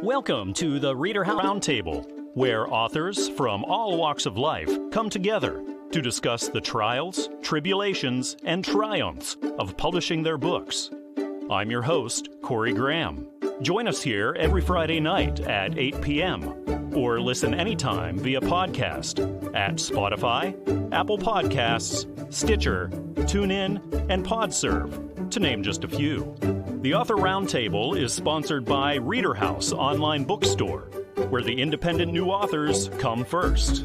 Welcome to the ReaderHouse Roundtable, where authors from all walks of life come together to discuss the trials, tribulations, and triumphs of publishing their books. I'm your host, Corey Graham. Join us here every Friday night at 8 p.m. or listen anytime via podcast at Spotify, Apple Podcasts, Stitcher, TuneIn, and PodServe, to name just a few. The Author Roundtable is sponsored by ReaderHouse Online Bookstore, where the independent new authors come first.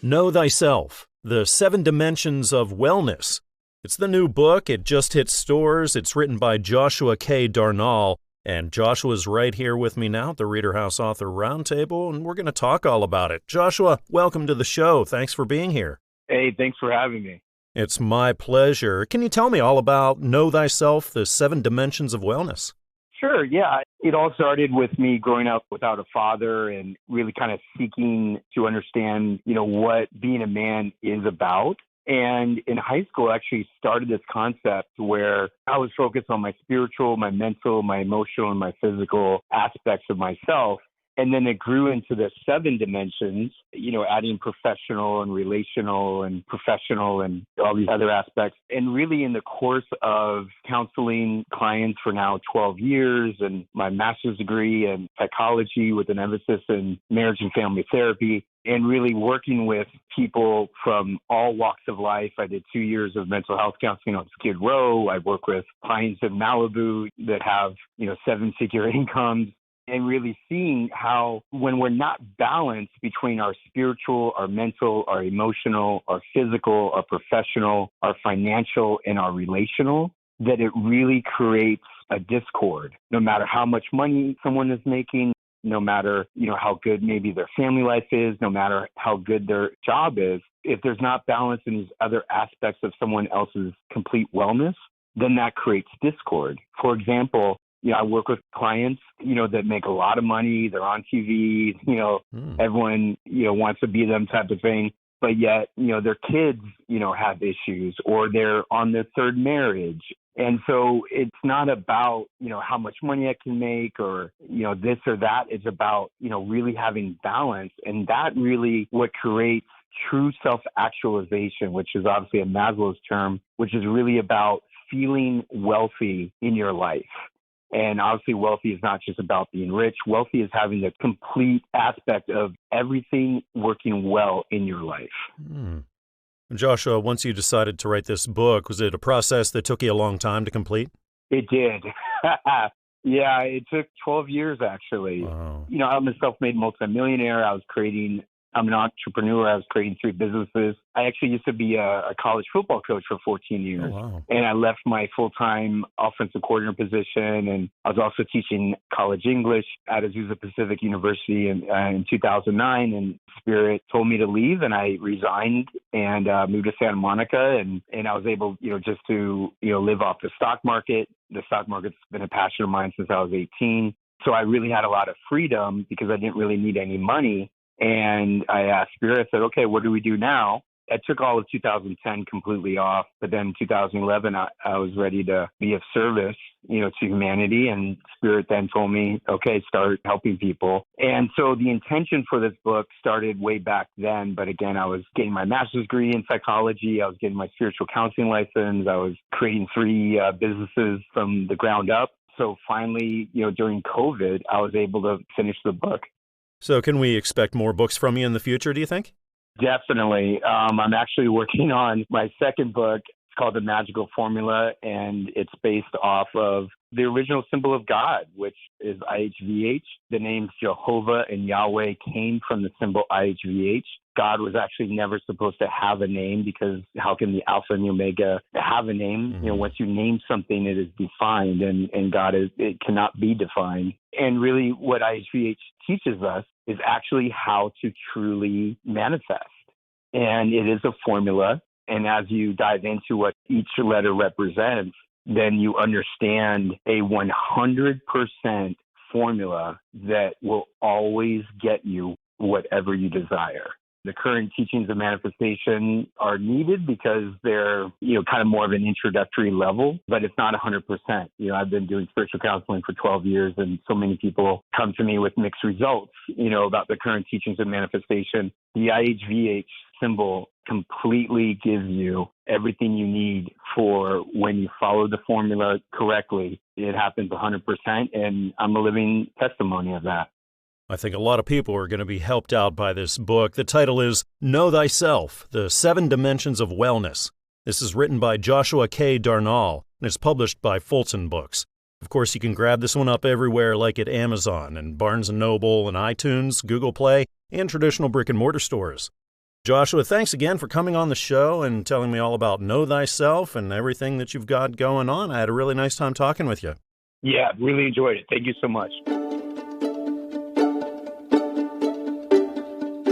Know Thyself, The 7 Dimensions of Wellness. It's the new book. It just hit stores. It's written by Joshua K Darnall, and Joshua's right here with me now at the ReaderHouse Author Roundtable, and we're going to talk all about it. Joshua, welcome to the show. Thanks for being here. Hey, thanks for having me. It's my pleasure. Can you tell me all about Know Thyself, The 7 Dimensions of Wellness? Sure, yeah. It all started with me growing up without a father and really kind of seeking to understand, what being a man is about. And in high school, I actually started this concept where I was focused on my spiritual, my mental, my emotional, and my physical aspects of myself. And then it grew into the 7 dimensions, adding professional and relational and professional and all these other aspects. And really in the course of counseling clients for now 12 years and my master's degree in psychology with an emphasis in marriage and family therapy, and really working with people from all walks of life. I did 2 years of mental health counseling on Skid Row. I work with clients in Malibu that have, 7-figure incomes. And really seeing how when we're not balanced between our spiritual, our mental, our emotional, our physical, our professional, our financial, and our relational, that it really creates a discord. No matter how much money someone is making, no matter, how good maybe their family life is, no matter how good their job is, if there's not balance in these other aspects of someone else's complete wellness, then that creates discord. For example, I work with clients, that make a lot of money. They're on TV, everyone, wants to be them type of thing. But yet, their kids, have issues or they're on their 3rd marriage. And so it's not about, how much money I can make or, this or that. It's about, really having balance. And that really what creates true self-actualization, which is obviously a Maslow's term, which is really about feeling wealthy in your life. And obviously, wealthy is not just about being rich. Wealthy is having the complete aspect of everything working well in your life. Joshua, once you decided to write this book, was it a process that took you a long time to complete? It did. Yeah, it took 12 years, actually. Wow. I'm a self-made multimillionaire. I'm an entrepreneur. I was creating 3 businesses. I actually used to be a college football coach for 14 years. Oh, wow. And I left my full-time offensive coordinator position. And I was also teaching college English at Azusa Pacific University in 2009. And Spirit told me to leave, and I resigned and moved to Santa Monica. And I was able, just to, live off the stock market. The stock market's been a passion of mine since I was 18. So I really had a lot of freedom because I didn't really need any money. And I asked Spirit, I said, okay, what do we do now? I took all of 2010 completely off. But then in 2011, I was ready to be of service, to humanity. And Spirit then told me, okay, start helping people. And so the intention for this book started way back then. But again, I was getting my master's degree in psychology. I was getting my spiritual counseling license. I was creating 3 businesses from the ground up. So finally, during COVID, I was able to finish the book. So can we expect more books from you in the future, do you think? Definitely. I'm actually working on my 2nd book. It's called The Magical Formula, and it's based off of the original symbol of God, which is IHVH. The names Jehovah and Yahweh came from the symbol IHVH. God was actually never supposed to have a name because how can the Alpha and the Omega have a name? Mm-hmm. Once you name something, it is defined, and God it cannot be defined. And really what IHVH teaches us is actually how to truly manifest. And it is a formula. And as you dive into what each letter represents, then you understand a 100% formula that will always get you whatever you desire. The current teachings of manifestation are needed because they're, kind of more of an introductory level, but it's not 100%. I've been doing spiritual counseling for 12 years, and so many people come to me with mixed results, about the current teachings of manifestation. The IHVH symbol completely gives you everything you need for when you follow the formula correctly. It happens 100%, and I'm a living testimony of that. I think a lot of people are going to be helped out by this book. The title is Know Thyself, The 7 Dimensions of Wellness. This is written by Joshua K. Darnall, and it's published by Fulton Books. Of course, you can grab this one up everywhere, like at Amazon and Barnes & Noble and iTunes, Google Play, and traditional brick-and-mortar stores. Joshua, thanks again for coming on the show and telling me all about Know Thyself and everything that you've got going on. I had a really nice time talking with you. Yeah, really enjoyed it. Thank you so much.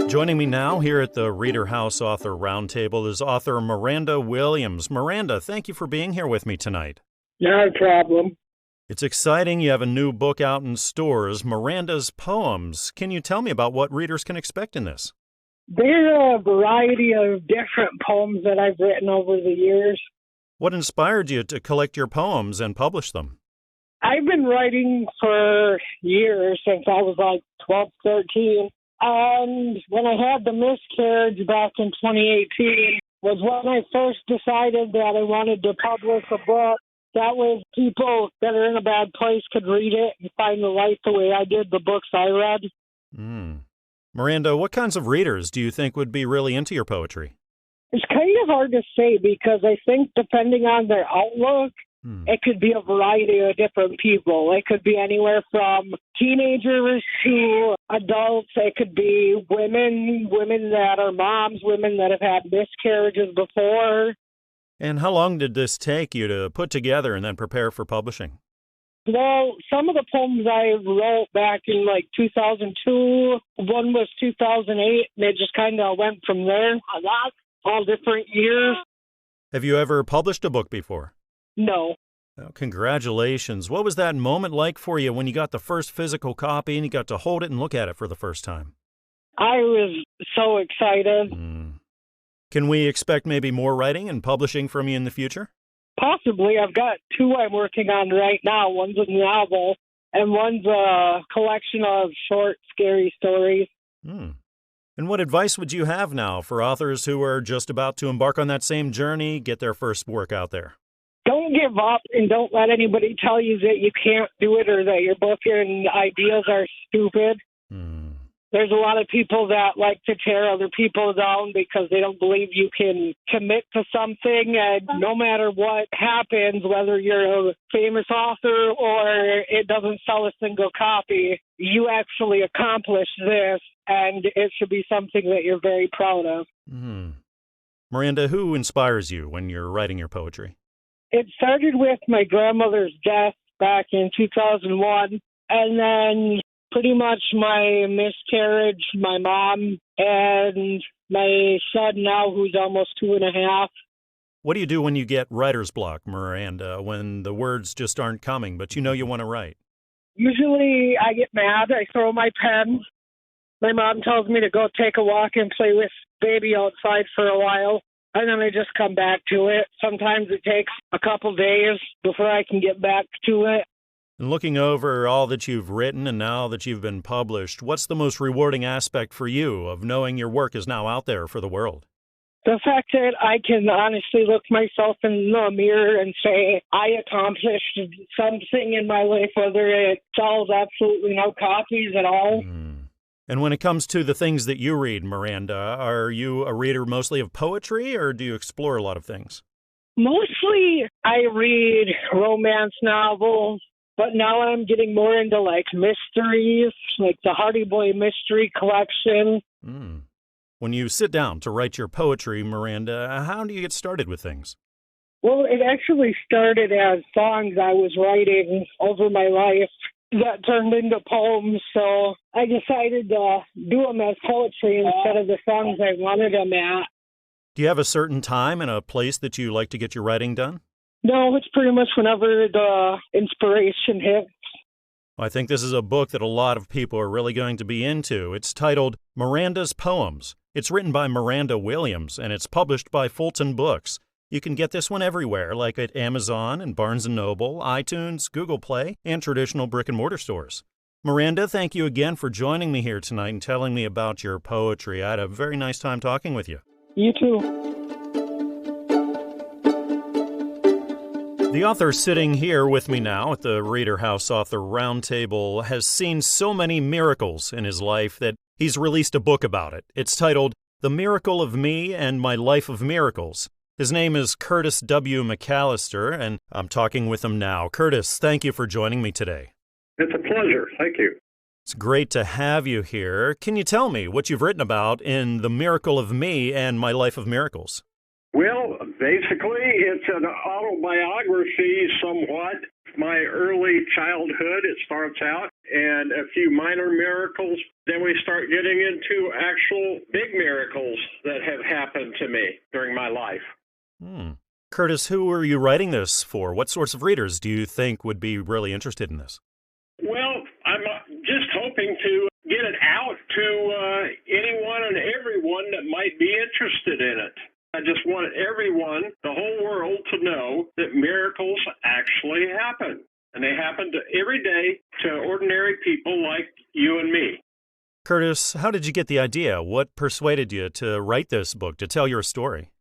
Joining me now here at the ReaderHouse Author Roundtable is author Miranda Williams. Miranda, thank you for being here with me tonight. No problem. It's exciting. You have a new book out in stores, Miranda's Poems. Can you tell me about what readers can expect in this? There are a variety of different poems that I've written over the years. What inspired you to collect your poems and publish them? I've been writing for years, since I was like 12, 13. And when I had the miscarriage back in 2018 was when I first decided that I wanted to publish a book. That way people that are in a bad place could read it and find the light the way I did the books I read. Miranda, what kinds of readers do you think would be really into your poetry? It's kind of hard to say because I think depending on their outlook, it could be a variety of different people. It could be anywhere from teenagers to adults. It could be women that are moms, women that have had miscarriages before. And how long did this take you to put together and then prepare for publishing? Well, some of the poems I wrote back in like 2002, one was 2008, and it just kind of went from there. All different years. Have you ever published a book before? No. Well, congratulations. What was that moment like for you when you got the first physical copy and you got to hold it and look at it for the first time? I was so excited. Can we expect maybe more writing and publishing from you in the future? Possibly. I've got 2 I'm working on right now. One's a novel, and one's a collection of short, scary stories. And what advice would you have now for authors who are just about to embark on that same journey, get their first work out there? Don't give up, and don't let anybody tell you that you can't do it or that your book and ideas are stupid. There's a lot of people that like to tear other people down because they don't believe you can commit to something. And no matter what happens, whether you're a famous author or it doesn't sell a single copy, you actually accomplished this, and it should be something that you're very proud of. Miranda, who inspires you when you're writing your poetry? It started with my grandmother's death back in 2001, and then pretty much my miscarriage, my mom, and my son now, who's almost 2.5. What do you do when you get writer's block, Miranda, when the words just aren't coming, but you know you want to write? Usually I get mad. I throw my pen. My mom tells me to go take a walk and play with baby outside for a while, and then I just come back to it. Sometimes it takes a couple days before I can get back to it. And looking over all that you've written and now that you've been published, what's the most rewarding aspect for you of knowing your work is now out there for the world? The fact that I can honestly look myself in the mirror and say, I accomplished something in my life, whether it sells absolutely no copies at all. And when it comes to the things that you read, Miranda, are you a reader mostly of poetry or do you explore a lot of things? Mostly I read romance novels. But now I'm getting more into like mysteries, like the Hardy Boy Mystery Collection. When you sit down to write your poetry, Miranda, how do you get started with things? Well, it actually started as songs I was writing over my life that turned into poems. So I decided to do them as poetry instead of the songs I wanted them at. Do you have a certain time and a place that you like to get your writing done? No, it's pretty much whenever the inspiration hits. I think this is a book that a lot of people are really going to be into. It's titled Miranda's Poems, It's written by Miranda Williams, and it's published by Fulton Books. You can get this one everywhere, like at Amazon and Barnes & Noble, iTunes, Google Play, and traditional brick-and-mortar stores. Miranda, thank you again for joining me here tonight and telling me about your poetry. I had a very nice time talking with you. You too. The author sitting here with me now at the ReaderHouse Author Roundtable has seen so many miracles in his life that he's released a book about it. It's titled The Miracle of Me and My Life of Miracles. His name is Curtis W. McAllister, and I'm talking with him now. Curtis, thank you for joining me today. It's a pleasure. Thank you. It's great to have you here. Can you tell me what you've written about in The Miracle of Me and My Life of Miracles? Well, basically, it's an autobiography somewhat. My early childhood, it starts out, and a few minor miracles. Then we start getting into actual big miracles that have happened to me during my life. Curtis, who are you writing this for? What sorts of readers do you think would be really interested in this? Well, I'm just hoping to get it out to anyone and everyone that might be interested in it. I just want everyone, the whole world, to know that miracles actually happen. And they happen every day to ordinary people like you and me. Curtis, how did you get the idea? What persuaded you to write this book, to tell your story?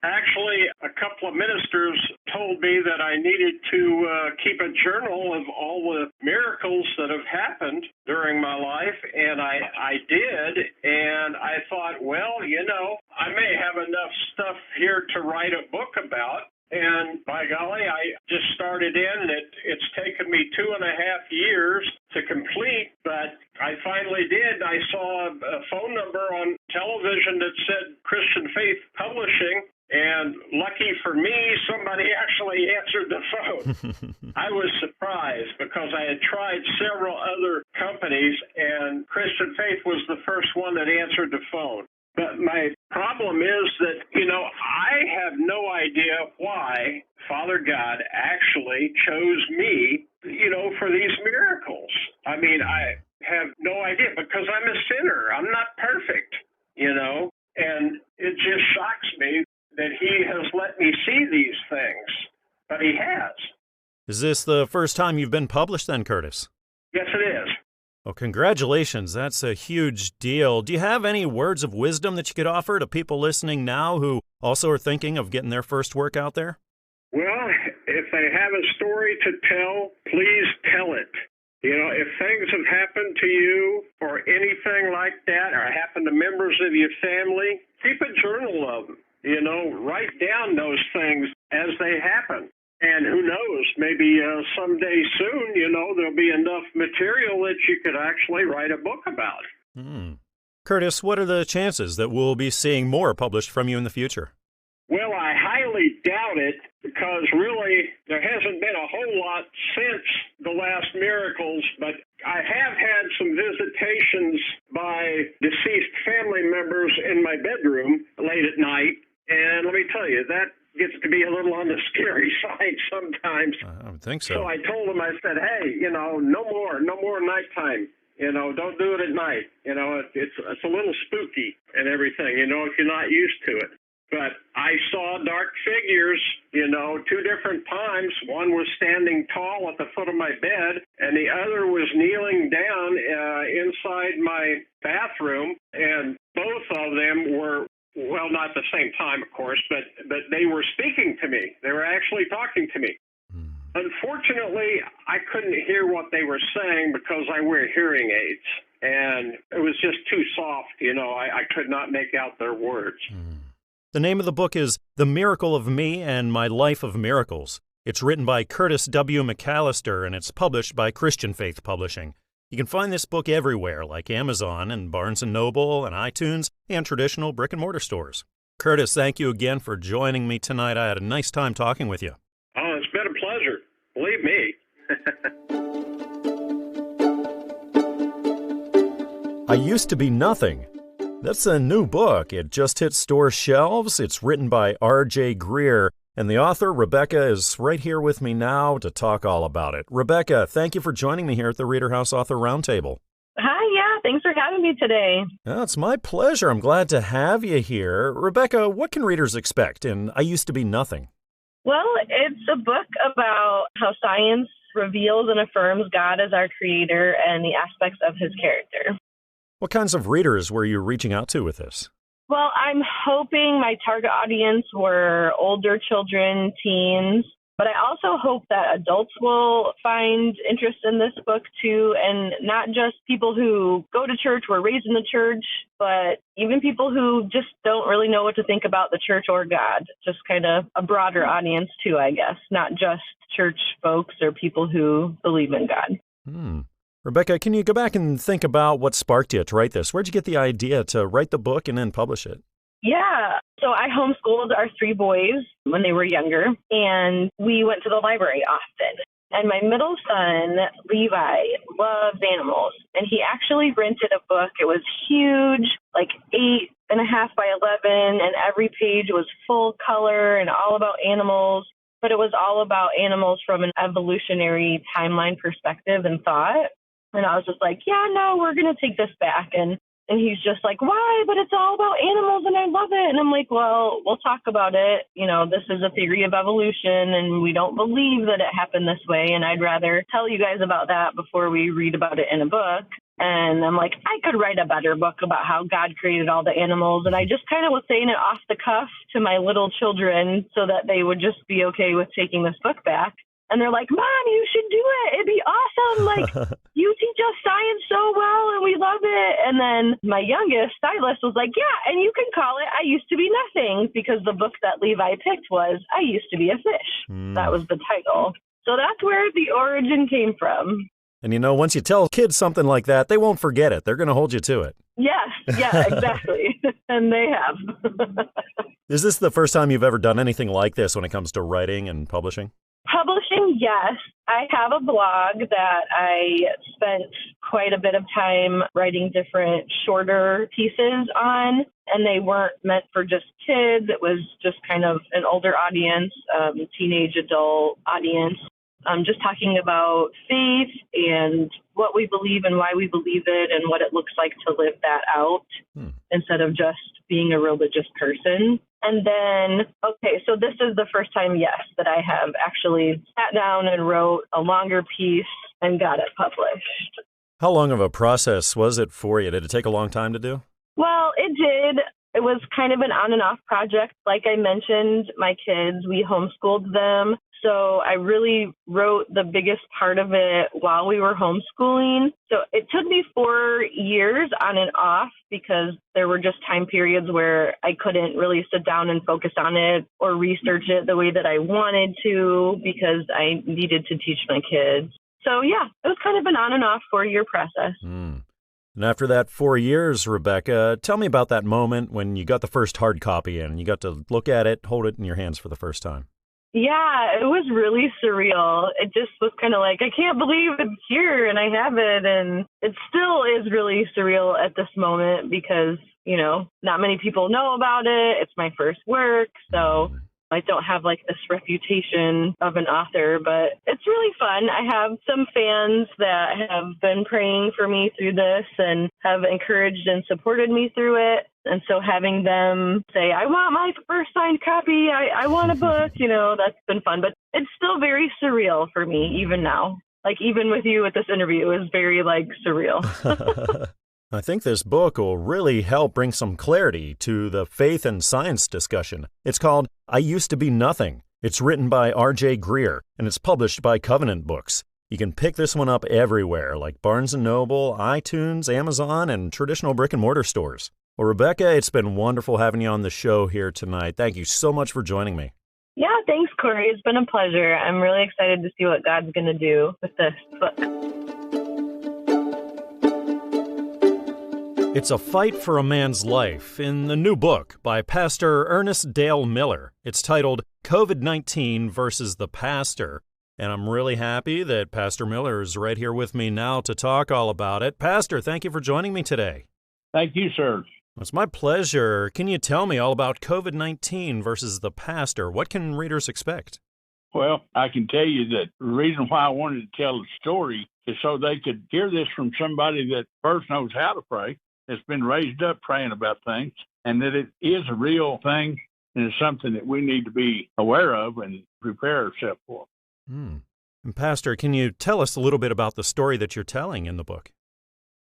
Actually, a couple of ministers told me that I needed to keep a journal of all the miracles that have happened during my life, and I did, and I thought, well, you know, I may have enough stuff here to write a book about, and by golly, I just started in, and it's taken me 2.5 years to complete, but I finally did. I saw a phone number on television that said Christian Faith Publishing, and lucky for me, somebody actually answered the phone. I was surprised because I had tried several other companies, and Christian Faith was the first one that answered the phone. But my problem is that, you know, I have no idea why Father God actually chose me, you know, for these miracles. I mean, I have no idea because I'm a sinner. I'm not perfect, you know, and it just shocks me that he has let me see these things, but he has. Is this the first time you've been published then, Curtis? Yes, it is. Well, congratulations. That's a huge deal. Do you have any words of wisdom that you could offer to people listening now who also are thinking of getting their first work out there? Well, if they have a story to tell, please tell it. You know, if things have happened to you or anything like that, or happened to members of your family, keep a journal of them. You know, write down those things as they happen. And who knows, maybe someday soon, you know, there'll be enough material that you could actually write a book about. Curtis, what are the chances that we'll be seeing more published from you in the future? Well, I highly doubt it because really there hasn't been a whole lot since the last miracles, but I have had some visitations by deceased family members in my bedroom late at night. And let me tell you, that gets to be a little on the scary side sometimes. I would think so. So I told him, I said, hey, you know, no more nighttime. You know, don't do it at night. You know, it's a little spooky and everything, you know, if you're not used to it. But I saw dark figures, you know, 2 different times. One was standing tall at the foot of my bed, and the other was kneeling down inside my bathroom. And both of them were, well, not at the same time, of course, but they were speaking to me. They were actually talking to me. Unfortunately, I couldn't hear what they were saying because I wear hearing aids, and it was just too soft, you know. I could not make out their words. The name of the book is The Miracle of Me and My Life of Miracles. It's written by Curtis W. McAllister, and it's published by Christian Faith Publishing. You can find this book everywhere, like Amazon and Barnes & Noble and iTunes and traditional brick-and-mortar stores. Curtis, thank you again for joining me tonight. I had a nice time talking with you. Oh, it's been a pleasure. Believe me. I Used to Be Nothing. That's a new book. It just hit store shelves. It's written by R.J. Greer, and the author, Rebecca, is right here with me now to talk all about it. Rebecca, thank you for joining me here at the ReaderHouse Author Roundtable. Hi, yeah, thanks for having me today. Oh, it's my pleasure. I'm glad to have you here. Rebecca, what can readers expect in I Used to Be Nothing? Well, it's a book about how science reveals and affirms God as our creator and the aspects of his character. What kinds of readers were you reaching out to with this? Well, I'm hoping my target audience were older children, teens, but I also hope that adults will find interest in this book too, and not just people who go to church, were raised in the church, but even people who just don't really know what to think about the church or God. Just kind of a broader audience too, I guess, not just church folks or people who believe in God. Rebecca, can you go back and think about what sparked you to write this? Where'd you get the idea to write the book and then publish it? Yeah. So I homeschooled our 3 boys when they were younger, and we went to the library often. And my middle son, Levi, loves animals, and he actually rented a book. It was huge, like 8.5 by 11, and every page was full color and all about animals. But it was all about animals from an evolutionary timeline perspective and thought. And I was just like, yeah, no, we're going to take this back. And he's just like, why? But it's all about animals and I love it. And I'm like, well, we'll talk about it. You know, this is a theory of evolution and we don't believe that it happened this way. And I'd rather tell you guys about that before we read about it in a book. And I'm like, I could write a better book about how God created all the animals. And I just kind of was saying it off the cuff to my little children so that they would just be okay with taking this book back. And they're like, Mom, you should do it. It'd be awesome. Like, you teach us science so well and we love it. And then my youngest, Silas, was like, yeah, and you can call it I Used to Be Nothing, because the book that Levi picked was I Used to Be a Fish. That was the title. So that's where the origin came from. And you know, once you tell kids something like that, they won't forget it. They're going to hold you to it. Yes, yeah, exactly. And they have. Is this the first time you've ever done anything like this when it comes to writing and publishing? Publishing, yes. I have a blog that I spent quite a bit of time writing different shorter pieces on, and they weren't meant for just kids. It was just kind of an older audience, teenage adult audience. Just talking about faith and what we believe and why we believe it and what it looks like to live that out instead of just being a religious person. And then, okay, so this is the first time, yes, that I have actually sat down and wrote a longer piece and got it published. How long of a process was it for you? Did it take a long time to do? Well, it did. It was kind of an on and off project. Like I mentioned, my kids, we homeschooled them. So I really wrote the biggest part of it while we were homeschooling. So it took me 4 years on and off because there were just time periods where I couldn't really sit down and focus on it or research it the way that I wanted to because I needed to teach my kids. So yeah, it was kind of an on and off 4-year process. And after that 4 years, Rebecca, tell me about that moment when you got the first hard copy and you got to look at it, hold it in your hands for the first time. Yeah, it was really surreal. It just was kind of like, I can't believe it's here and I have it. And it still is really surreal at this moment because, you know, not many people know about it. It's my first work. So I don't have like this reputation of an author, but it's really fun. I have some fans that have been praying for me through this and have encouraged and supported me through it. And so having them say, I want my first signed copy, I want a book, you know, that's been fun. But it's still very surreal for me, even now. Like, even with you with this interview, is very, like, surreal. I think this book will really help bring some clarity to the faith and science discussion. It's called I Used to Be Nothing. It's written by R.J. Greer, and it's published by Covenant Books. You can pick this one up everywhere, like Barnes & Noble, iTunes, Amazon, and traditional brick-and-mortar stores. Well, Rebecca, it's been wonderful having you on the show here tonight. Thank you so much for joining me. Yeah, thanks, Corey. It's been a pleasure. I'm really excited to see what God's going to do with this book. It's a fight for a man's life in the new book by Pastor Ernest Dale Miller. It's titled COVID-19 versus the Pastor. And I'm really happy that Pastor Miller is right here with me now to talk all about it. Pastor, thank you for joining me today. Thank you, sir. It's my pleasure. Can you tell me all about COVID-19 versus the pastor? What can readers expect? Well, I can tell you that the reason why I wanted to tell the story is so they could hear this from somebody that first knows how to pray, that's been raised up praying about things, and that it is a real thing and it's something that we need to be aware of and prepare ourselves for. And Pastor, can you tell us a little bit about the story that you're telling in the book?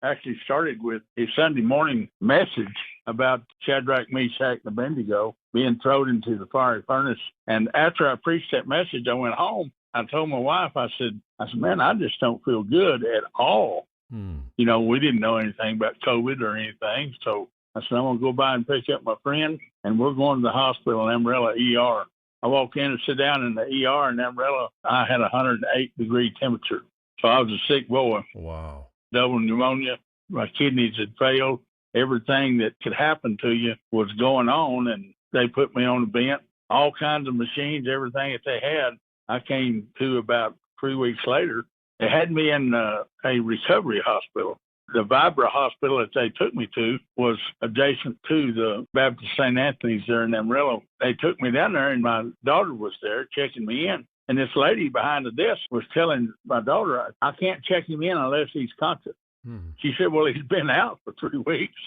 Actually started with a Sunday morning message about Shadrach, Meshach, and Abednego being thrown into the fiery furnace. And after I preached that message, I went home. I told my wife, I said, man, I just don't feel good at all. You know, we didn't know anything about COVID or anything. So I said, I'm going to go by and pick up my friend, and we're going to the hospital in Umbrella ER. I walk in and sit down in the ER in Umbrella. I had 108-degree temperature. So I was a sick boy. Wow. Double pneumonia. My kidneys had failed. Everything that could happen to you was going on, and they put me on a vent. All kinds of machines, everything that they had. I came to about 3 weeks later. They had me in a recovery hospital. The Vibra hospital that they took me to was adjacent to the Baptist St. Anthony's there in Amarillo. They took me down there, and my daughter was there checking me in. And this lady behind the desk was telling my daughter, I can't check him in unless he's conscious. She said, well, he's been out for 3 weeks.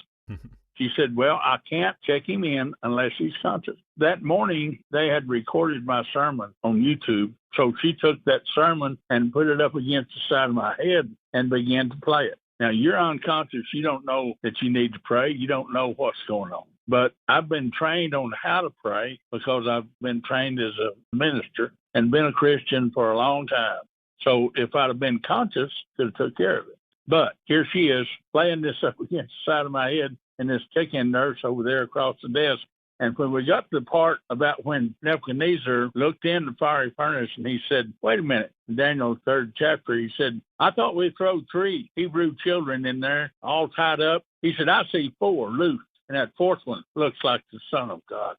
She said, well, I can't check him in unless he's conscious. That morning, they had recorded my sermon on YouTube. So she took that sermon and put it up against the side of my head and began to play it. Now, you're unconscious. You don't know that you need to pray. You don't know what's going on. But I've been trained on how to pray because I've been trained as a minister and been a Christian for a long time. So if I'd have been conscious, could have took care of it. But here she is playing this up against the side of my head, and this check-in nurse over there across the desk. And when we got to the part about when Nebuchadnezzar looked in the fiery furnace and he said, wait a minute, in Daniel's 3rd chapter, he said, I thought we throw 3 Hebrew children in there all tied up. He said, I see 4 loose, and that 4th one looks like the Son of God.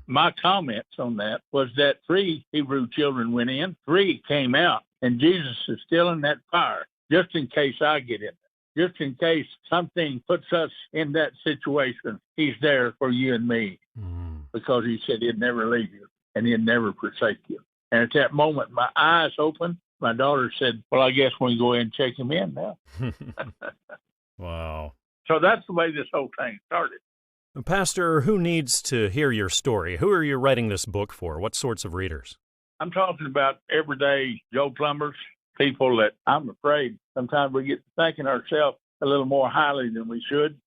My comments on that was that 3 Hebrew children went in, 3 came out, and Jesus is still in that fire, just in case I get in there, just in case something puts us in that situation. He's there for you and me because he said he'd never leave you and he'd never forsake you. And at that moment, my eyes opened. My daughter said, well, I guess we can go ahead and check him in now. Wow. So that's the way this whole thing started. Pastor, who needs to hear your story? Who are you writing this book for? What sorts of readers? I'm talking about everyday Joe Plumbers, people that I'm afraid sometimes we get to thinking ourselves a little more highly than we should.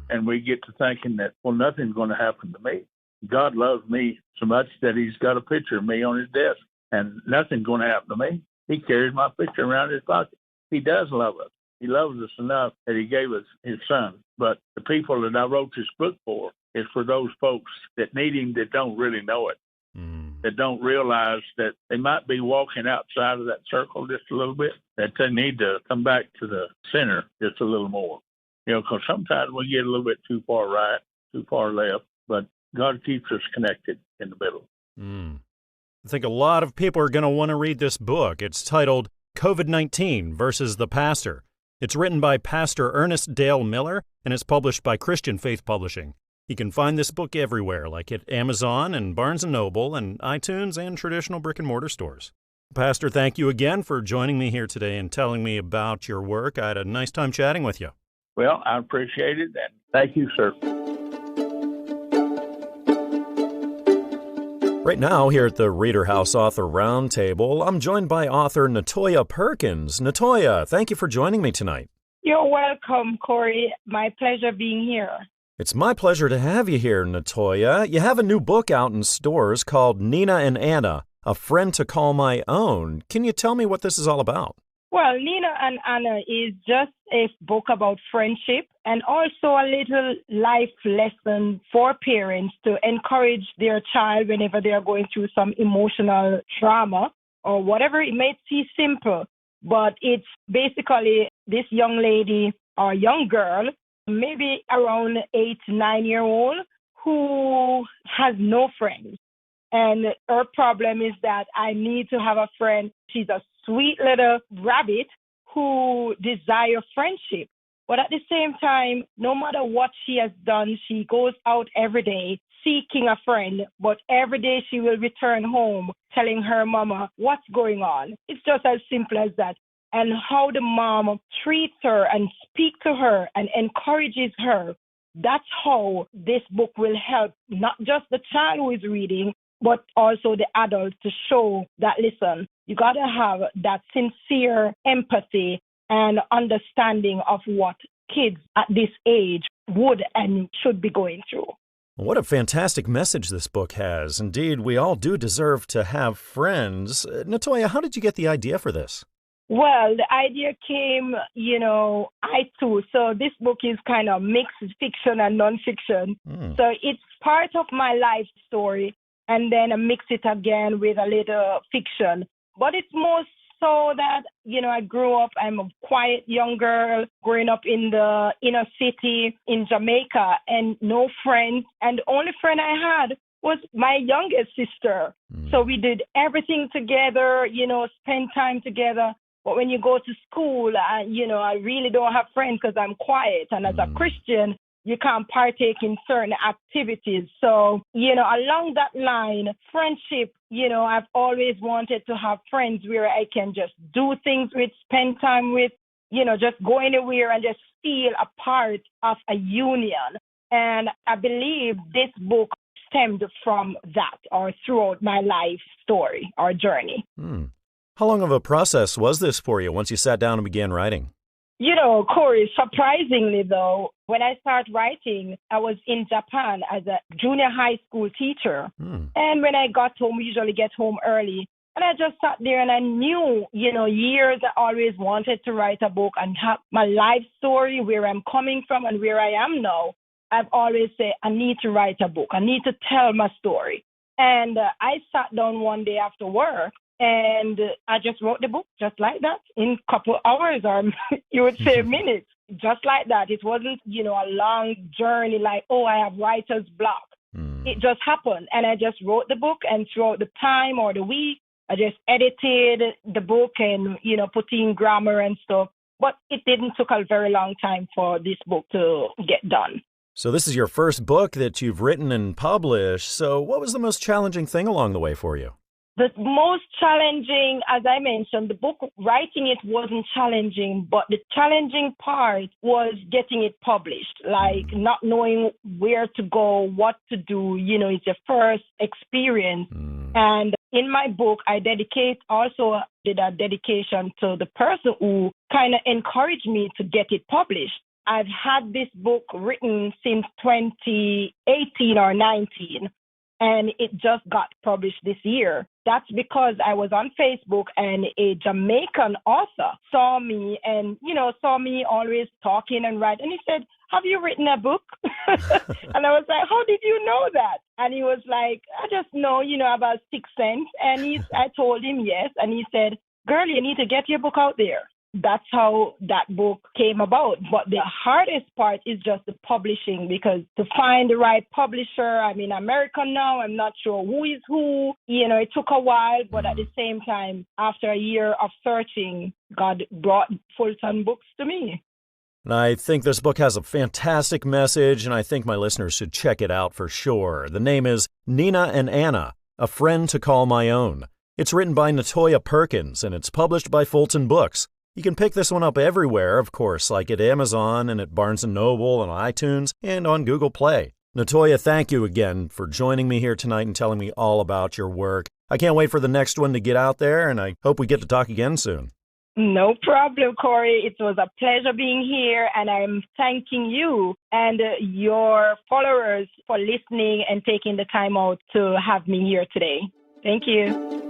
And we get to thinking that, well, nothing's going to happen to me. God loves me so much that he's got a picture of me on his desk, and nothing's going to happen to me. He carries my picture around his pocket. He does love us. He loves us enough that he gave us his son. But the people that I wrote this book for is for those folks that need him that don't really know it, that don't realize that they might be walking outside of that circle just a little bit, that they need to come back to the center just a little more. You know, because sometimes we get a little bit too far right, too far left, but God keeps us connected in the middle. I think a lot of people are going to want to read this book. It's titled COVID-19 versus the Pastor. It's written by Pastor Ernest Dale Miller, and it's published by Christian Faith Publishing. You can find this book everywhere, like at Amazon and Barnes & Noble and iTunes and traditional brick-and-mortar stores. Pastor, thank you again for joining me here today and telling me about your work. I had a nice time chatting with you. Well, I appreciate it, and thank you, sir. Right now, here at the ReaderHouse Author Roundtable, I'm joined by author Natoya Perkins. Natoya, thank you for joining me tonight. You're welcome, Corey. My pleasure being here. It's my pleasure to have you here, Natoya. You have a new book out in stores called Nina and Anna, A Friend to Call My Own. Can you tell me what this is all about? Well, Nina and Anna is just a book about friendship and also a little life lesson for parents to encourage their child whenever they are going through some emotional trauma or whatever. It may seem simple, but it's basically this young lady or young girl, maybe around 8, 9-year-old, who has no friends. And her problem is that I need to have a friend. She's a sweet little rabbit who desires friendship. But at the same time, no matter what she has done, she goes out every day seeking a friend. But every day she will return home telling her mama what's going on. It's just as simple as that. and how the mom treats her and speaks to her and encourages her. That's how this book will help not just the child who is reading, but also the adults to show that, listen, you got to have that sincere empathy and understanding of what kids at this age would and should be going through. What a fantastic message this book has. Indeed, we all do deserve to have friends. Natoya, how did you get the idea for this? Well, the idea came, I too. So this book is kind of mixed fiction and nonfiction. So it's part of my life story, and then I mix it again with a little fiction. But it's more so that, I grew up, I'm a quiet young girl growing up in the inner city in Jamaica and no friends. And the only friend I had was my youngest sister. So we did everything together, spend time together. But when you go to school, I really don't have friends because I'm quiet. And as a Christian, you can't partake in certain activities. So, along that line, friendship, I've always wanted to have friends where I can just do things with, spend time with, just go anywhere and just feel a part of a union. And I believe this book stemmed from that or throughout my life story or journey. How long of a process was this for you once you sat down and began writing? Corey, surprisingly, though, when I started writing, I was in Japan as a junior high school teacher. And when I got home, we usually get home early. And I just sat there and I knew, years I always wanted to write a book and have my life story, where I'm coming from and where I am now. I've always said, I need to write a book. I need to tell my story. And I sat down one day after work, and I just wrote the book just like that in a couple hours, or you would say minutes, just like that. It wasn't, a long journey like, I have writer's block. It just happened. And I just wrote the book, and throughout the time or the week, I just edited the book and, put in grammar and stuff. But it didn't take a very long time for this book to get done. So this is your first book that you've written and published. So what was the most challenging thing along the way for you? The most challenging, as I mentioned, the book, writing it wasn't challenging, but the challenging part was getting it published, like not knowing where to go, what to do. It's your first experience. And in my book, I did a dedication to the person who kind of encouraged me to get it published. I've had this book written since 2018 or 19. And it just got published this year. That's because I was on Facebook and a Jamaican author saw me always talking and writing. And he said, have you written a book? And I was like, how did you know that? And he was like, I just know, about 6 cents. And I told him yes. And he said, girl, you need to get your book out there. That's how that book came about. But the hardest part is just the publishing, because to find the right publisher, I'm in America now, I'm not sure who is who. It took a while, but at the same time, after a year of searching, God brought Fulton Books to me. And I think this book has a fantastic message, and I think my listeners should check it out for sure. The name is Nina and Anna, A Friend to Call My Own. It's written by Natoya Perkins, and it's published by Fulton Books. You can pick this one up everywhere, of course, like at Amazon and at Barnes & Noble and iTunes and on Google Play. Natoya, thank you again for joining me here tonight and telling me all about your work. I can't wait for the next one to get out there, and I hope we get to talk again soon. No problem, Corey. It was a pleasure being here, and I'm thanking you and your followers for listening and taking the time out to have me here today. Thank you.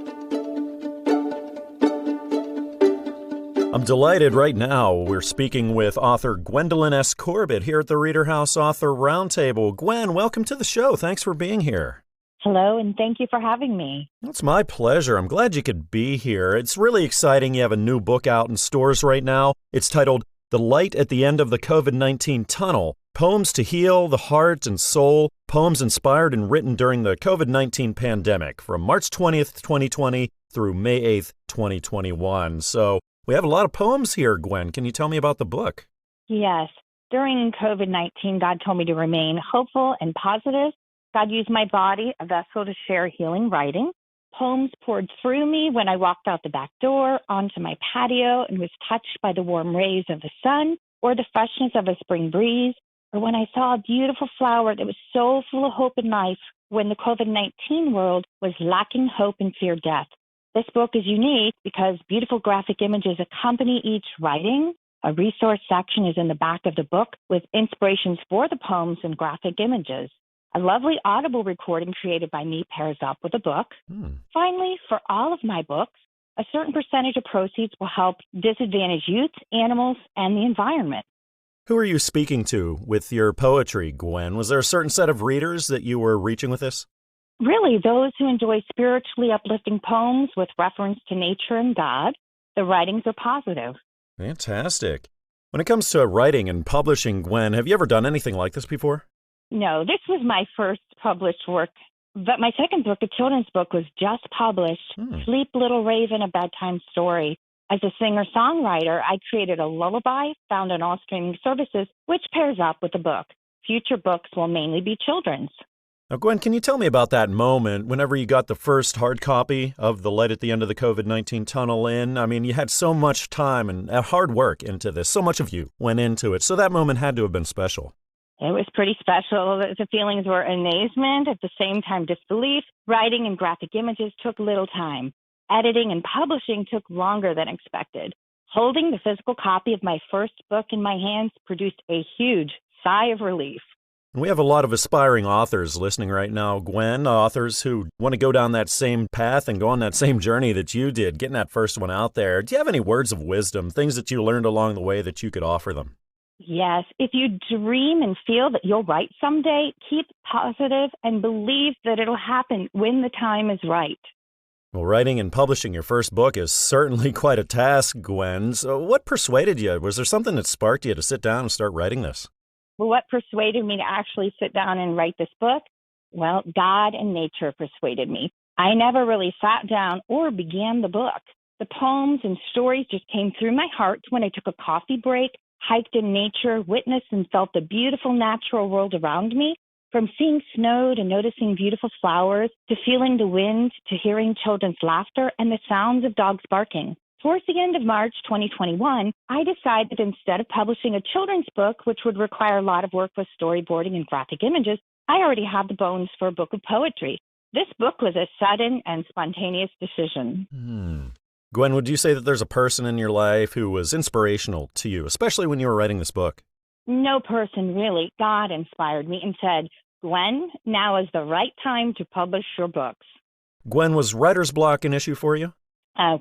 I'm delighted right now. We're speaking with author Gwendolyn S Corbett here at the ReaderHouse Author Roundtable. Gwen, welcome to the show. Thanks for being here. Hello, and thank you for having me. It's my pleasure. I'm glad you could be here. It's really exciting. You have a new book out in stores right now. It's titled The Light at the End of the COVID-19 Tunnel, Poems to Heal the Heart and Soul, poems inspired and written during the COVID-19 pandemic from March 20th, 2020 through May 8th, 2021. So we have a lot of poems here, Gwen. Can you tell me about the book? Yes. During COVID-19, God told me to remain hopeful and positive. God used my body, a vessel to share healing writing. Poems poured through me when I walked out the back door onto my patio and was touched by the warm rays of the sun or the freshness of a spring breeze, or when I saw a beautiful flower that was so full of hope and life when the COVID-19 world was lacking hope and feared death. This book is unique because beautiful graphic images accompany each writing. A resource section is in the back of the book with inspirations for the poems and graphic images. A lovely audible recording created by me pairs up with a book. Finally, for all of my books, a certain percentage of proceeds will help disadvantaged youth, animals, and the environment. Who are you speaking to with your poetry, Gwen? Was there a certain set of readers that you were reaching with this? Really, those who enjoy spiritually uplifting poems with reference to nature and God. The writings are positive. Fantastic. When it comes to writing and publishing, Gwen, have you ever done anything like this before? No, this was my first published work, but my second book, a children's book, was just published, Sleep Little Raven, a Bedtime Story. As a singer-songwriter, I created a lullaby found on all streaming services, which pairs up with the book. Future books will mainly be children's. Now, Gwen, can you tell me about that moment whenever you got the first hard copy of The Light at the End of the COVID-19 Tunnel in? I mean, you had so much time and hard work into this. So much of you went into it. So that moment had to have been special. It was pretty special. The feelings were amazement, at the same time disbelief. Writing and graphic images took little time. Editing and publishing took longer than expected. Holding the physical copy of my first book in my hands produced a huge sigh of relief. We have a lot of aspiring authors listening right now, Gwen, authors who want to go down that same path and go on that same journey that you did, getting that first one out there. Do you have any words of wisdom, things that you learned along the way that you could offer them? Yes, if you dream and feel that you'll write someday, keep positive and believe that it'll happen when the time is right. Well, writing and publishing your first book is certainly quite a task, Gwen. So what persuaded you? Was there something that sparked you to sit down and start writing this? Well, what persuaded me to actually sit down and write this book? Well, God and nature persuaded me. I never really sat down or began the book. The poems and stories just came through my heart when I took a coffee break, hiked in nature, witnessed and felt the beautiful natural world around me. From seeing snow to noticing beautiful flowers, to feeling the wind, to hearing children's laughter and the sounds of dogs barking. Towards the end of March 2021, I decided that instead of publishing a children's book, which would require a lot of work with storyboarding and graphic images, I already had the bones for a book of poetry. This book was a sudden and spontaneous decision. Gwen, would you say that there's a person in your life who was inspirational to you, especially when you were writing this book? No person, really. God inspired me and said, Gwen, now is the right time to publish your books. Gwen, was writer's block an issue for you?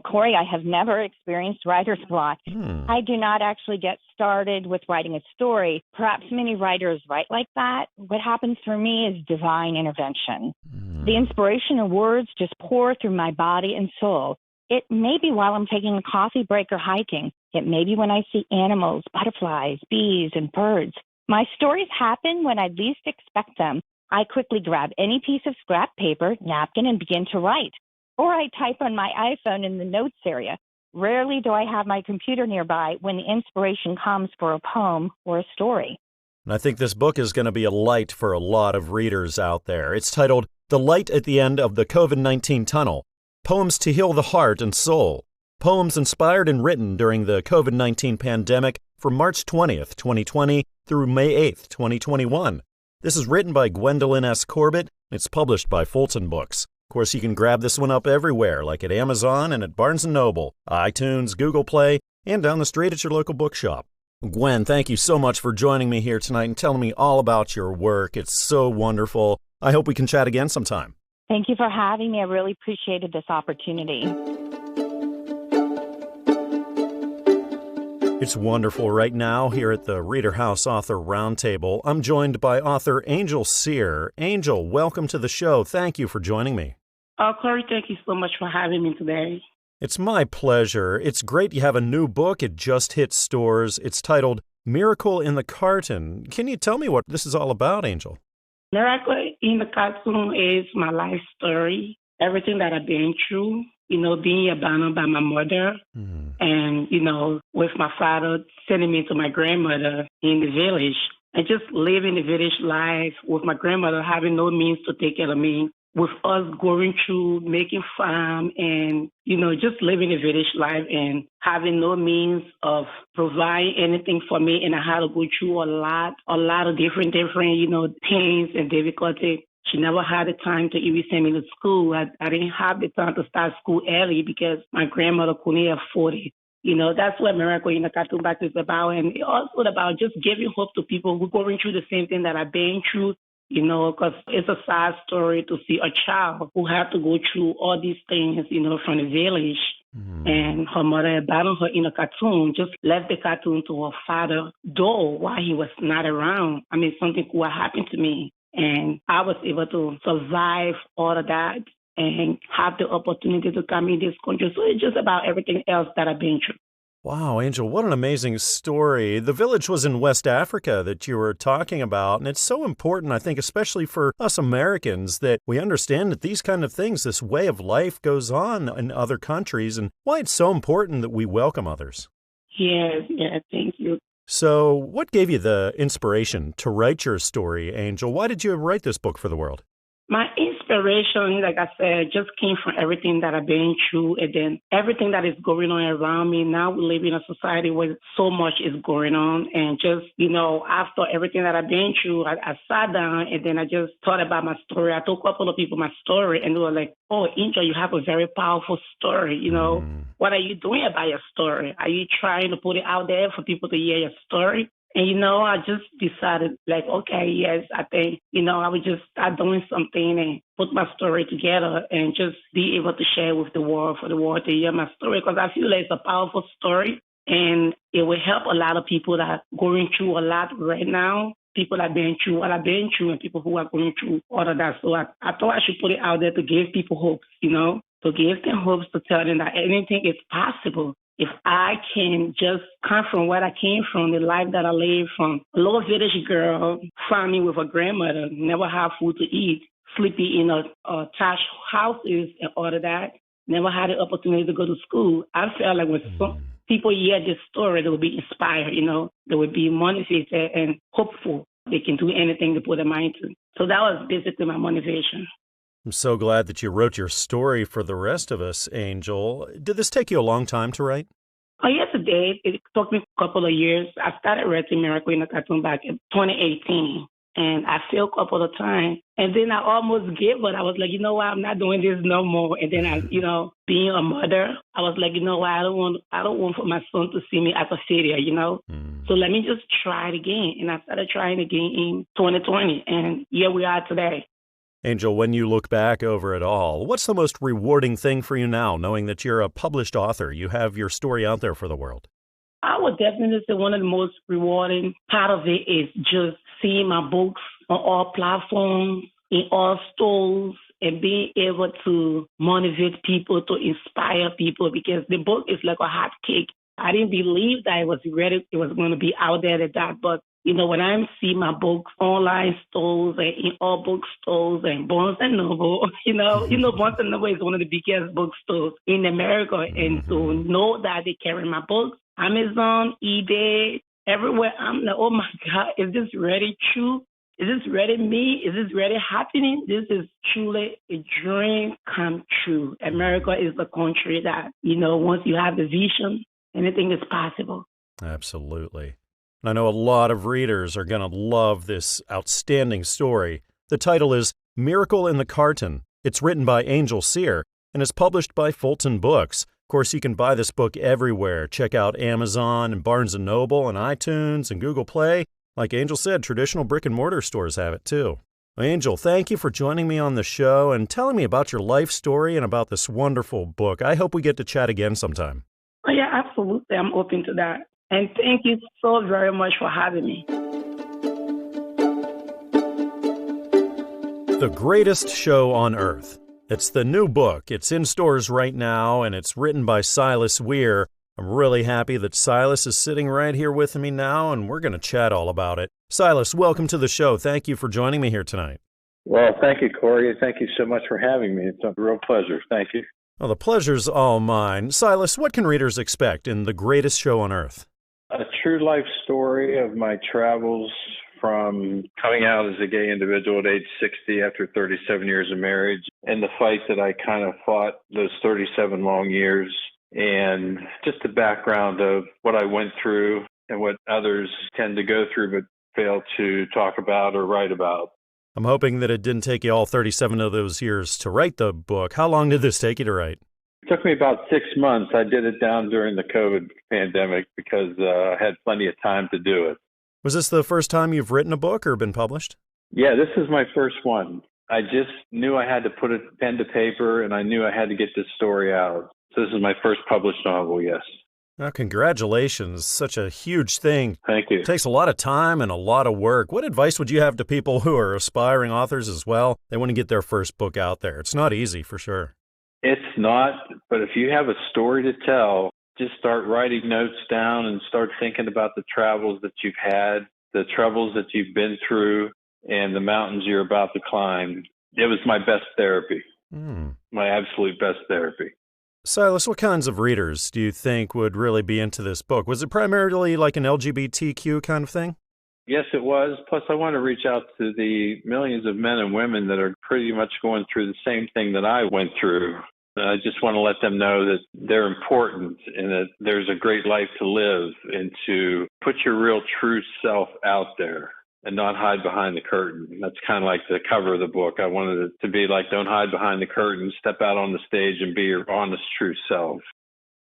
Corey, I have never experienced writer's block. I do not actually get started with writing a story. Perhaps many writers write like that. What happens for me is divine intervention. The inspiration and words just pour through my body and soul. It may be while I'm taking a coffee break or hiking. It may be when I see animals, butterflies, bees, and birds. My stories happen when I least expect them. I quickly grab any piece of scrap paper, napkin, and begin to write. Or I type on my iPhone in the notes area. Rarely do I have my computer nearby when the inspiration comes for a poem or a story. And I think this book is going to be a light for a lot of readers out there. It's titled The Light at the End of the COVID-19 Tunnel, Poems to Heal the Heart and Soul. Poems inspired and written during the COVID-19 pandemic from March 20th, 2020 through May 8th, 2021. This is written by Gwendolyn S Corbett. It's published by Fulton Books. Of course, you can grab this one up everywhere, like at Amazon and at Barnes & Noble, iTunes, Google Play, and down the street at your local bookshop. Gwen, thank you so much for joining me here tonight and telling me all about your work. It's so wonderful. I hope we can chat again sometime. Thank you for having me. I really appreciated this opportunity. It's wonderful right now here at the ReaderHouse Author Roundtable. I'm joined by author Angel Seer. Angel, welcome to the show. Thank you for joining me. Corey, thank you so much for having me today. It's my pleasure. It's great you have a new book. It just hit stores. It's titled Miracle in the Carton. Can you tell me what this is all about, Angel? Miracle in the Carton is my life story, everything that I've been through, being abandoned by my mother and, with my father sending me to my grandmother in the village and just living the village life with my grandmother having no means to take care of me. with us going through making farm and, just living a village life and having no means of providing anything for me. And I had to go through a lot of different, pains and difficulty. She never had the time to even send me to school. I didn't have the time to start school early because my grandmother couldn't afford it. That's what Miracle in the Cartoon Box is about. And it's also about just giving hope to people who are going through the same thing that I've been through, because it's a sad story to see a child who had to go through all these things, from the village. And her mother abandoned her in a cartoon, just left the cartoon to her father door while he was not around. I mean, something could happen to me. And I was able to survive all of that and have the opportunity to come in this country. So it's just about everything else that I've been through. Wow, Angel, what an amazing story. The village was in West Africa that you were talking about, and it's so important, I think, especially for us Americans, that we understand that these kind of things, this way of life goes on in other countries, and why it's so important that we welcome others. Yeah, thank you. So what gave you the inspiration to write your story, Angel? Why did you write this book for the world? My inspiration, like I said, just came from everything that I've been through and then everything that is going on around me. Now we live in a society where so much is going on. And just, after everything that I've been through, I sat down and then I just thought about my story. I told a couple of people my story and they were like, oh, Angel, you have a very powerful story. What are you doing about your story? Are you trying to put it out there for people to hear your story? And, I just decided, okay, yes, I think, I would just start doing something and put my story together and just be able to share with the world, for the world to hear my story, because I feel like it's a powerful story and it will help a lot of people that are going through a lot right now, people that have been through what I've been through and people who are going through all of that. So I thought I should put it out there to give people hope, to give them hopes, to tell them that anything is possible. If I can just come from where I came from, the life that I lived from, a little village girl, farming with a grandmother, never have food to eat, sleeping in a trash houses and all of that, never had the opportunity to go to school. I felt like when some people hear this story, they will be inspired, they will be motivated and hopeful they can do anything to put their mind to. So that was basically my motivation. I'm so glad that you wrote your story for the rest of us, Angel. Did this take you a long time to write? Oh, yes, it did. It took me a couple of years. I started writing Miracle in the Cartoon back in 2018, and I failed a couple of times. And then I almost gave up. I was like, what, I'm not doing this no more. And then I, being a mother, I was like, what, I don't want for my son to see me as a failure, So let me just try it again. And I started trying again in 2020, and here we are today. Angel, when you look back over it all, what's the most rewarding thing for you now, knowing that you're a published author, you have your story out there for the world? I would definitely say one of the most rewarding part of it is just seeing my books on all platforms, in all stores, and being able to motivate people, to inspire people, because the book is like a hot cake. I didn't believe that it was ready, it was going to be out there like that, but when I see my books online stores and in all bookstores and Barnes and Noble, Barnes and Noble is one of the biggest bookstores in America. And to know that they carry my books, Amazon, eBay, everywhere, I'm like, oh my God, is this really true? Is this really me? Is this really happening? This is truly a dream come true. America is the country that, once you have the vision, anything is possible. Absolutely. I know a lot of readers are going to love this outstanding story. The title is Miracle in the Carton. It's written by Angel Seer and is published by Fulton Books. Of course, you can buy this book everywhere. Check out Amazon and Barnes & Noble and iTunes and Google Play. Like Angel said, traditional brick-and-mortar stores have it too. Angel, thank you for joining me on the show and telling me about your life story and about this wonderful book. I hope we get to chat again sometime. Oh, yeah, absolutely. I'm open to that. And thank you so very much for having me. The Greatest Show on Earth. It's the new book. It's in stores right now, and it's written by Silas Weir. I'm really happy that Silas is sitting right here with me now, and we're going to chat all about it. Silas, welcome to the show. Thank you for joining me here tonight. Well, thank you, Corey. Thank you so much for having me. It's a real pleasure. Thank you. Well, the pleasure's all mine. Silas, what can readers expect in The Greatest Show on Earth? A true life story of my travels from coming out as a gay individual at age 60 after 37 years of marriage, and the fight that I kind of fought those 37 long years, and just the background of what I went through and what others tend to go through but fail to talk about or write about. I'm hoping that it didn't take you all 37 of those years to write the book. How long did this take you to write? It took me about 6 months. I did it down during the COVID pandemic because I had plenty of time to do it. Was this the first time you've written a book or been published? Yeah, this is my first one. I just knew I had to put a pen to paper, and I knew I had to get this story out. So this is my first published novel, yes. Well, congratulations. Such a huge thing. Thank you. It takes a lot of time and a lot of work. What advice would you have to people who are aspiring authors as well? They want to get their first book out there. It's not easy, for sure. It's not, but if you have a story to tell, just start writing notes down and start thinking about the travels that you've had, the troubles that you've been through, and the mountains you're about to climb. It was my best therapy, my absolute best therapy. Silas, what kinds of readers do you think would really be into this book? Was it primarily like an LGBTQ kind of thing? Yes, it was. Plus, I want to reach out to the millions of men and women that are pretty much going through the same thing that I went through. I just want to let them know that they're important and that there's a great life to live, and to put your real true self out there and not hide behind the curtain. That's kind of like the cover of the book. I wanted it to be like, don't hide behind the curtain, step out on the stage and be your honest, true self.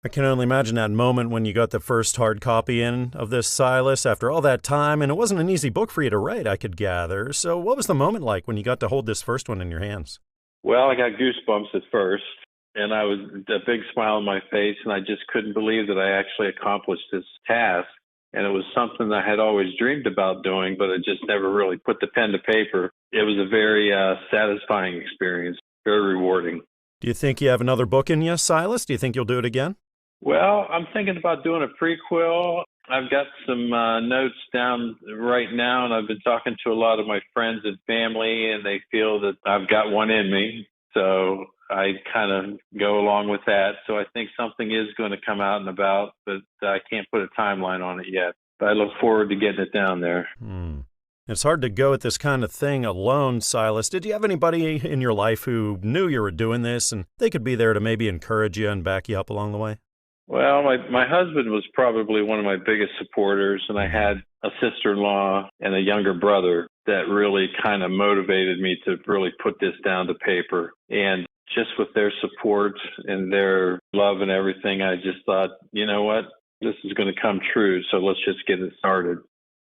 I can only imagine that moment when you got the first hard copy in of this, Silas, after all that time, and it wasn't an easy book for you to write, I could gather. So what was the moment like when you got to hold this first one in your hands? Well, I got goosebumps at first, and I was a big smile on my face, and I just couldn't believe that I actually accomplished this task. And it was something that I had always dreamed about doing, but I just never really put the pen to paper. It was a very satisfying experience, very rewarding. Do you think you have another book in you, Silas? Do you think you'll do it again? Well, I'm thinking about doing a prequel. I've got some notes down right now, and I've been talking to a lot of my friends and family, and they feel that I've got one in me. So I kind of go along with that. So I think something is going to come out and about, but I can't put a timeline on it yet. But I look forward to getting it down there. It's hard to go at this kind of thing alone, Silas. Did you have anybody in your life who knew you were doing this and they could be there to maybe encourage you and back you up along the way? Well, my husband was probably one of my biggest supporters, and I had a sister-in-law and a younger brother that really kind of motivated me to really put this down to paper. And just with their support and their love and everything, I just thought, you know what, this is going to come true, so let's just get it started.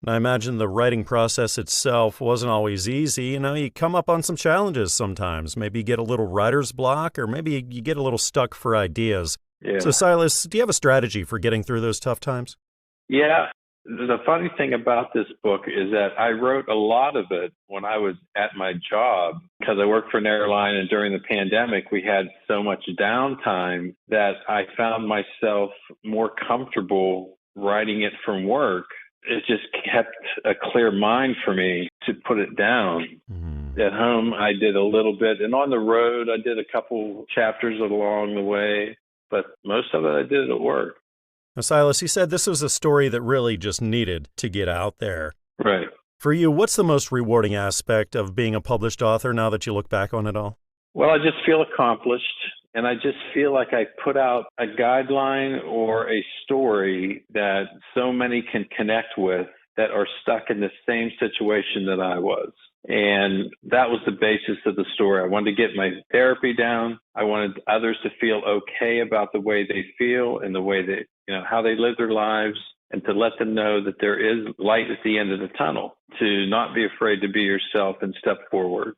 I imagine the writing process itself wasn't always easy. You come up on some challenges sometimes. Maybe you get a little writer's block, or maybe you get a little stuck for ideas. Yeah. So, Silas, do you have a strategy for getting through those tough times? Yeah. The funny thing about this book is that I wrote a lot of it when I was at my job, because I worked for an airline, and during the pandemic, we had so much downtime that I found myself more comfortable writing it from work. It just kept a clear mind for me to put it down. At home, I did a little bit, and on the road, I did a couple chapters along the way, but most of it I did at work. Now, Silas, you said this was a story that really just needed to get out there. Right. For you, what's the most rewarding aspect of being a published author now that you look back on it all? Well, I just feel accomplished, and I just feel like I put out a guideline or a story that so many can connect with that are stuck in the same situation that I was. And that was the basis of the story. I wanted to get my therapy down. I wanted others to feel okay about the way they feel and the way they, how they live their lives, and to let them know that there is light at the end of the tunnel, to not be afraid to be yourself and step forward.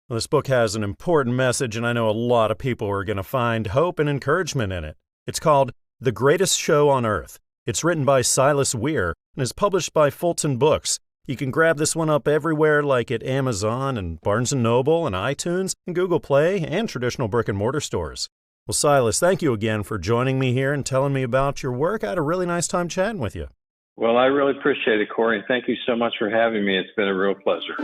Well, this book has an important message, and I know a lot of people are going to find hope and encouragement in it. It's called The Greatest Show on Earth. It's written by Silas Weir and is published by Fulton Books. You can grab this one up everywhere, like at Amazon and Barnes & Noble and iTunes and Google Play and traditional brick-and-mortar stores. Well, Silas, thank you again for joining me here and telling me about your work. I had a really nice time chatting with you. Well, I really appreciate it, Corey. Thank you so much for having me. It's been a real pleasure.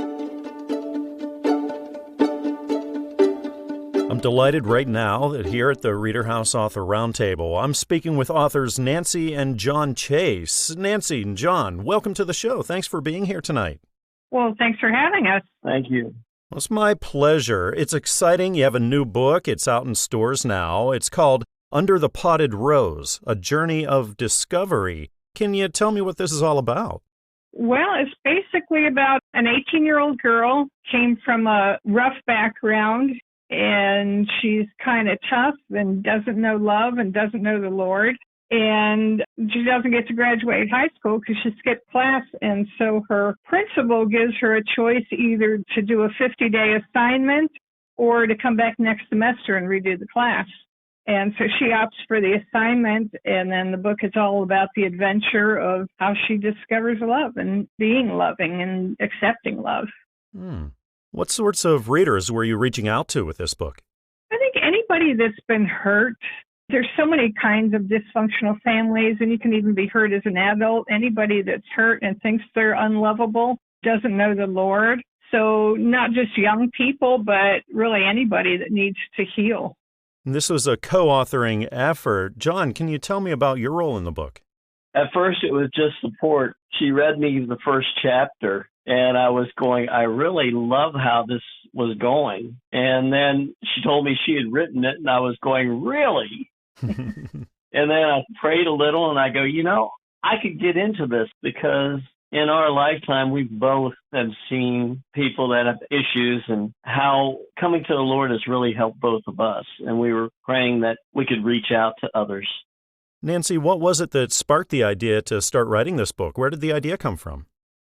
I'm delighted right now that here at the ReaderHouse Author Roundtable, I'm speaking with authors Nancy and John Chase. Nancy and John, welcome to the show. Thanks for being here tonight. Well, thanks for having us. Thank you. Well, it's my pleasure. It's exciting. You have a new book. It's out in stores now. It's called Under the Potted Rose, A Journey of Discovery. Can you tell me what this is all about? Well, it's basically about an 18-year-old girl, came from a rough background, and she's kind of tough and doesn't know love and doesn't know the Lord. And she doesn't get to graduate high school because she skipped class. And so her principal gives her a choice either to do a 50-day assignment or to come back next semester and redo the class. And so she opts for the assignment, and then the book is all about the adventure of how she discovers love and being loving and accepting love. What sorts of readers were you reaching out to with this book? I think anybody that's been hurt. There's so many kinds of dysfunctional families, and you can even be hurt as an adult. Anybody that's hurt and thinks they're unlovable doesn't know the Lord. So not just young people, but really anybody that needs to heal. This was a co-authoring effort. John, can you tell me about your role in the book? At first, it was just support. She read me the first chapter, and I was going, I really love how this was going. And then she told me she had written it, and I was going, really? And then I prayed a little, and I go, I could get into this because in our lifetime, we both have seen people that have issues and how coming to the Lord has really helped both of us. And we were praying that we could reach out to others. Nancy, what was it that sparked the idea to start writing this book? Where did the idea come from?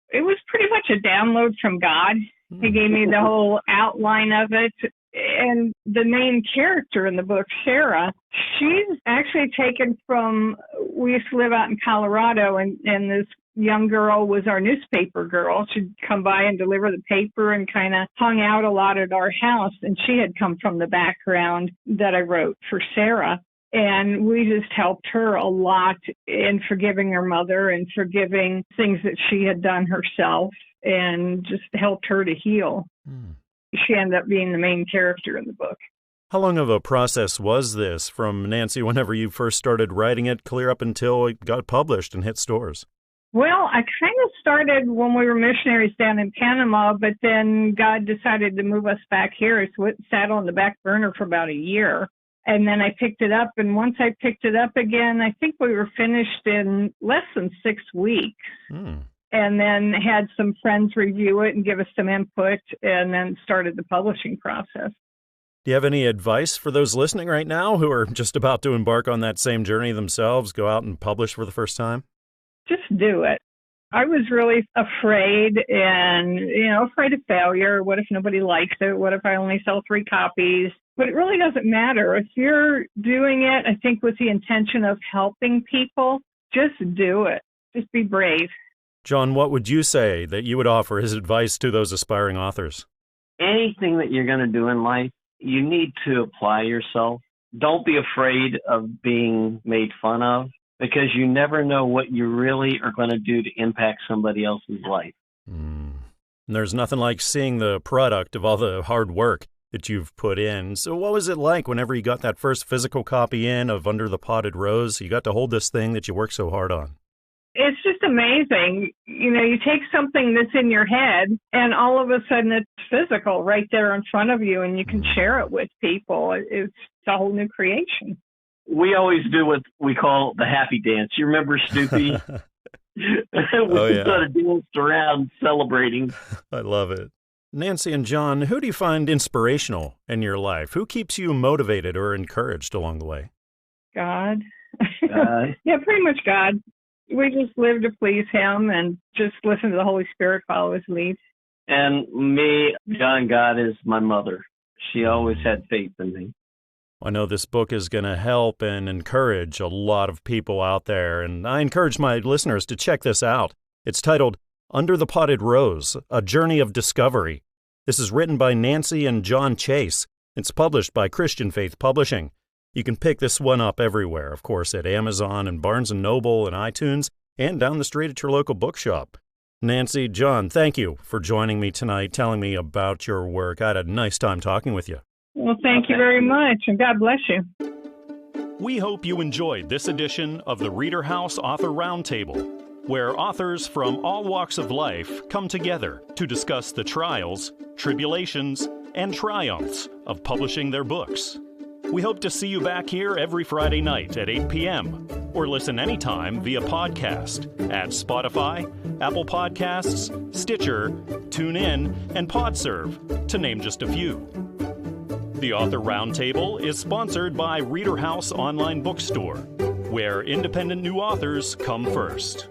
It was pretty much a download from God. He gave me the whole outline of it. And the main character in the book, Sarah, she's actually taken from, we used to live out in Colorado, and this young girl was our newspaper girl. She'd come by and deliver the paper and kind of hung out a lot at our house. And she had come from the background that I wrote for Sarah. And we just helped her a lot in forgiving her mother and forgiving things that she had done herself and just helped her to heal. She ended up being the main character in the book. How long of a process was this from, Nancy, whenever you first started writing it, clear up until it got published and hit stores? Well, I kind of started when we were missionaries down in Panama, but then God decided to move us back here, so it sat on the back burner for about a year. And then I picked it up, and once I picked it up again, I think we were finished in less than 6 weeks. And then had some friends review it and give us some input, and then started the publishing process. Do you have any advice for those listening right now who are just about to embark on that same journey themselves, go out and publish for the first time? Just do it. I was really afraid and, afraid of failure. What if nobody likes it? What if I only sell 3 copies? But it really doesn't matter. If you're doing it, I think with the intention of helping people, just do it. Just be brave. John, what would you say that you would offer as advice to those aspiring authors? Anything that you're going to do in life, you need to apply yourself. Don't be afraid of being made fun of, because you never know what you really are going to do to impact somebody else's life. And there's nothing like seeing the product of all the hard work that you've put in. So what was it like whenever you got that first physical copy in of Under the Potted Rose? You got to hold this thing that you worked so hard on. It's just amazing. You take something that's in your head and all of a sudden it's physical right there in front of you and you can share it with people. It's a whole new creation. We always do what we call the happy dance. You remember Snoopy? We sort of danced around celebrating. I love it. Nancy and John, who do you find inspirational in your life? Who keeps you motivated or encouraged along the way? God. Yeah, pretty much God. We just live to please him and just listen to the Holy Spirit follow his lead. And me, John, God is my mother. She always had faith in me. I know this book is going to help and encourage a lot of people out there, and I encourage my listeners to check this out. It's titled Under the Potted Rose, A Journey of Discovery. This is written by Nancy and John Chase. It's published by Christian Faith Publishing. You can pick this one up everywhere, of course, at Amazon and Barnes & Noble and iTunes, and down the street at your local bookshop. Nancy, John, thank you for joining me tonight, telling me about your work. I had a nice time talking with you. Well, thank you very much, and God bless you. We hope you enjoyed this edition of the ReaderHouse Author Roundtable. where authors from all walks of life come together to discuss the trials, tribulations, and triumphs of publishing their books. We hope to see you back here every Friday night at 8 p.m. or listen anytime via podcast at Spotify, Apple Podcasts, Stitcher, TuneIn, and PodServe, to name just a few. The Author Roundtable is sponsored by ReaderHouse Online Bookstore, where independent new authors come first.